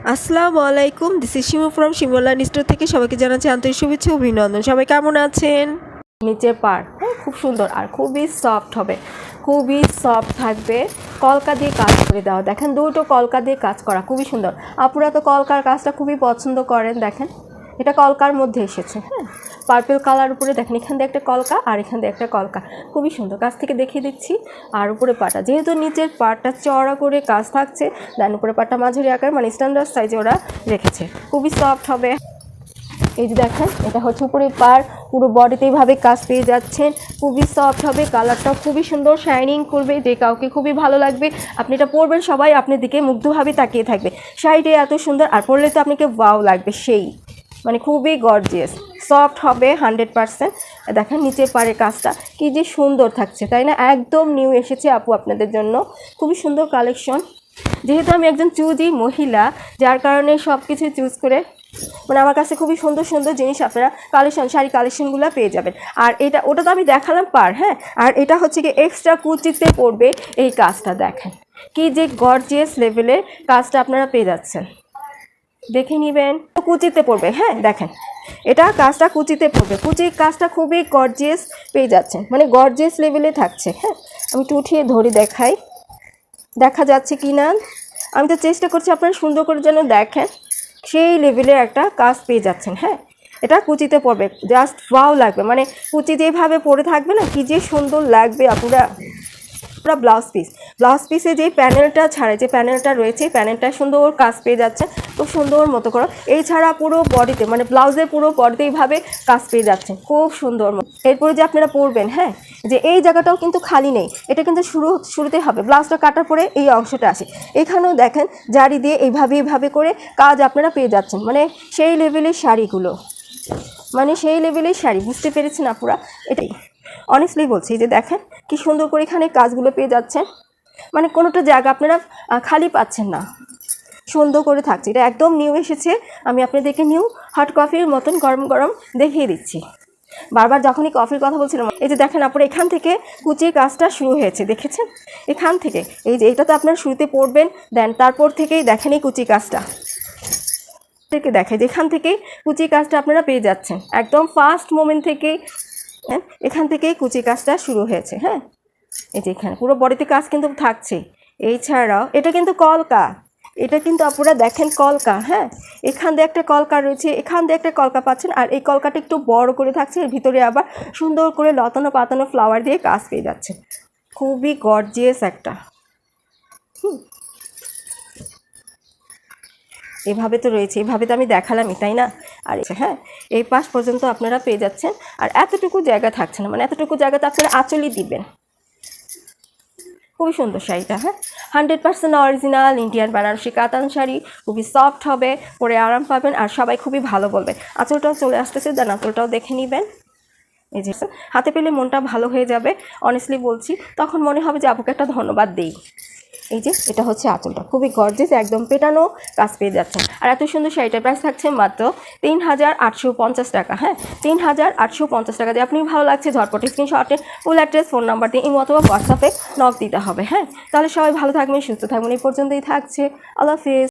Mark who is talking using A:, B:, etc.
A: আসসালামু আলাইকুম, this is Shimu from Shimullah store থেকে সবাইকে জানাচ্ছি আন্তরিক শুভেচ্ছা ও অভিনন্দন। সবাই কেমন আছেন? নিচের পাড় হ্যাঁ খুব সুন্দর আর খুবই সফট হবে, খুবই সফট থাকবে। কলকা দিয়ে কাজ করে দেওয়া, দেখেন দুটো কলকা দিয়ে কাজ করা, খুবই সুন্দর। আপুরা তো কলকার কাজটা খুবই পছন্দ করেন। দেখেন এটা কলকার মধ্যে এসেছে, হ্যাঁ পার্পল কালার উপরে দেখেন এখান দিয়ে একটা কলকা আর এখান দিয়ে একটা কলকা, খুবই সুন্দর। কাছ থেকে দেখিয়ে দিচ্ছি। আর উপরে পাটা যেহেতু নিচের পাটটা চড়া করে কাজ থাকছে, দেন উপরে পাটটা মাঝারি আকার মানে স্ট্যান্ডার্ড সাইজে ওরা রেখেছে, খুবই সফট হবে। এই যে দেখেন এটা হচ্ছে উপরে পার, পুরো বডিতে এইভাবে কাজ পেয়ে যাচ্ছেন, খুবই সফট হবে, কালারটাও খুবই সুন্দর শাইনিং করবে, যে কাউকে খুবই ভালো লাগবে। আপনি এটা পরবেন সবাই আপনার দিকে মুগ্ধভাবে তাকিয়ে থাকবে। শাড়িটা এত সুন্দর আর পরলে তো আপনাকে ওয়াও লাগবে, সেই মানে খুবই গর্জিয়াস সফট হবে 100%। দেখেন নিচের পাড়ের কাজটা কি যে সুন্দর থাকছে, তাই না? একদম নিউ এসেছে আপু আপনাদের জন্য, খুবই সুন্দর কালেকশন। যেহেতু আমি একজন চুজি মহিলা, যার কারণে সব কিছু চুজ করে মানে আমার কাছে খুবই সুন্দর সুন্দর জিনিস আপনারা শাড়ি কালেকশনগুলো পেয়ে যাবেন। আর ওটা তো আমি দেখালাম পার, হ্যাঁ আর এটা হচ্ছে কি এক্সট্রা কুচিতে পড়বে এই কাজটা। দেখেন কি যে গর্জিয়াস লেভেলের কাজটা আপনারা পেয়ে যাচ্ছেন, দেখে নেবেন। কুচিতে পড়বে, হ্যাঁ দেখেন এটা কাজটা কুচিতে পড়বে, কুচির কাজটা খুবই গর্জিয়াস পেয়ে যাচ্ছেন, মানে গর্জিয়াস লেভেলে থাকছে। হ্যাঁ আমি একটু উঠিয়ে ধরে দেখাই, দেখা যাচ্ছে কি না? আমি তো চেষ্টা করছি আপনারা সুন্দর করে যেন দেখেন, সেই লেভেলের একটা কাজ পেয়ে যাচ্ছেন। হ্যাঁ এটা কুচিতে পড়বে, জাস্ট ওয়াও লাগবে, মানে কুচি যেভাবে পরে থাকবে না কি যে সুন্দর লাগবে। আপনারা ব্লাউজ পিসে যে প্যানেলটা ছাড়ে, যে প্যানেলটা রয়েছে প্যানেলটা সুন্দর কাজ পেয়ে যাচ্ছে খুব সুন্দর মতো করে। এছাড়া পুরো বডিতে মানে ব্লাউজের পুরো বডিতে এইভাবে কাজ পেয়ে যাচ্ছে খুব সুন্দর। এরপরে যে আপনারা পরবেন, হ্যাঁ যে এই জায়গাটাও কিন্তু খালি নেই, এটা কিন্তু শুরুতে হবে। ব্লাউজটা কাটার পরে এই অংশটা আসে, এখানেও দেখেন জারি দিয়ে এইভাবে করে কাজ আপনারা পেয়ে যাচ্ছেন, মানে সেই লেভেলের শাড়িগুলো, মানে সেই লেভেলের শাড়ি, বুঝতে পেরেছেন আপুরা? এটাই অনেস্টলি বলছি যে দেখেন কি সুন্দর করে এখানে কাজগুলো পেয়ে যাচ্ছেন, মানে কোনোটা জায়গা আপনারা খালি পাচ্ছেন না, সুন্দর করে থাকছে। এটা একদম নিউ এসেছে, আমি আপনাদেরকে নিউ হট কফির মতন গরম গরম দেখিয়ে দিচ্ছি। বারবার যখনই কফির কথা বলছিলাম, এই যে দেখেন আপনারা এখান থেকে কুচির কাজটা শুরু হয়েছে, দেখেছেন এখান থেকে। এই যে এটা তো আপনারা শুরুতে পড়বেন, দেন তারপর থেকেই দেখেন এই কুচি কাজটা থেকে দেখে, যেখান থেকে কুচি কাজটা আপনারা পেয়ে যাচ্ছেন একদম ফার্স্ট মোমেন্ট থেকেই, এখান থেকেই কুচি কাজটা শুরু হয়েছে। হ্যাঁ এই যে এখানে পুরো বডিতে কাজ কিন্তু থাকছে। এছাড়াও এটা কিন্তু কলকা, এটা কিন্তু আপনারা দেখেন কলকা, হ্যাঁ এখান দিয়ে একটা কলকা রয়েছে, এখান দিয়ে একটা কলকা পাচ্ছেন, আর এই কলকাটা একটু বড় করে থাকছে, এর ভিতরে আবার সুন্দর করে লতানো পাতানো ফ্লাওয়ার দিয়ে কাজ পেয়ে যাচ্ছে, খুবই গর্জিয়াস একটা। এভাবে তো রয়েছে, এভাবে তো আমি দেখালামই, তাই না? আর হ্যাঁ এই পাশ পর্যন্ত আপনারা পেয়ে যাচ্ছেন, আর এতটুকু জায়গা থাকছে না, মানে এতটুকু জায়গাতে আপনারা আঁচলই দিবেন। খুবই সুন্দর শাড়িটা, হ্যাঁ 100% অরিজিনাল ইন্ডিয়ান বেনারসি কাতান শাড়ি, খুবই সফট হবে, পরে আরাম পাবেন আর সবাই খুবই ভালো বলবে। আঁচলটাও চলে আসতেছে, দেন আঁচলটাও দেখে নেবেন। এই যে হাতে পেলে মনটা ভালো হয়ে যাবে, অনেস্টলি বলছি, তখন মনে হবে যে আপুকে একটা ধন্যবাদ দেই। এই যে এটা হচ্ছে আঁচলটা, খুবই গর্জিয়াস, একদম পেটানো কাজ পেয়ে যাচ্ছেন। আর এত সুন্দর শাড়িটার প্রাইস থাকছে মাত্র ৩,৮৫০ টাকা। হ্যাঁ ৩,৮৫০ টাকা দিয়ে আপনি ভালো লাগছে ঝটপট স্ক্রিনশটে ফুল অ্যাড্রেস ফোন নাম্বার দিয়ে ইমো অথবা হোয়াটসঅ্যাপে নক দিতে হবে। হ্যাঁ তাহলে সবাই ভালো থাকবেন, সুস্থ থাকবেন। এই পর্যন্তই থাকছে, আল্লাহ হাফেজ।